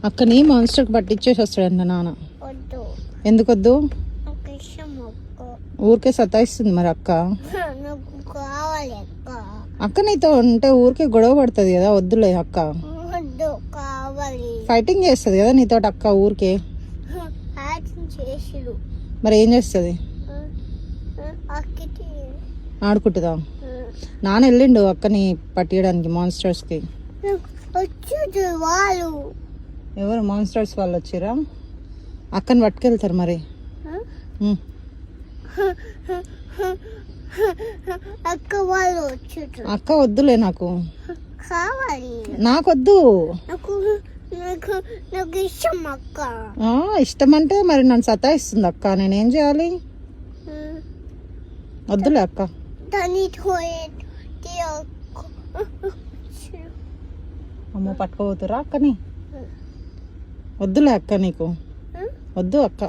అక్కని మాన్స్టర్కి పట్టించేసి వస్తాడంట నాన్న. ఎందుకొద్దు? ఊరికే సతాయిస్తుంది మరి అక్క. అక్క నీతో ఉంటే ఊరికే గొడవ పడుతుంది కదా, వద్దులే అక్క. ఫైటింగ్ చేస్తుంది కదా నీతో అక్క ఊరికే. మరి ఏం చేస్తుంది? ఆడుకుంటుందా? నాన్న వెళ్ళిండు అక్కని పట్టియడానికి మాన్స్టర్స్ కి. ఎవరు మాన్స్టర్స్ వాళ్ళు వచ్చిరా? అక్కని పట్టుకెళ్తారు మరి. అక్క వద్దులే నాకు. నాకొద్దు. ఇష్టం అంటే మరి నన్ను సతాయిస్తుంది అక్క, నేనేం చేయాలి? వద్దులే అక్క. అమ్మో పట్టుకోబోతురా అక్కని? వద్దులే అక్క, నీకు వద్దు అక్క.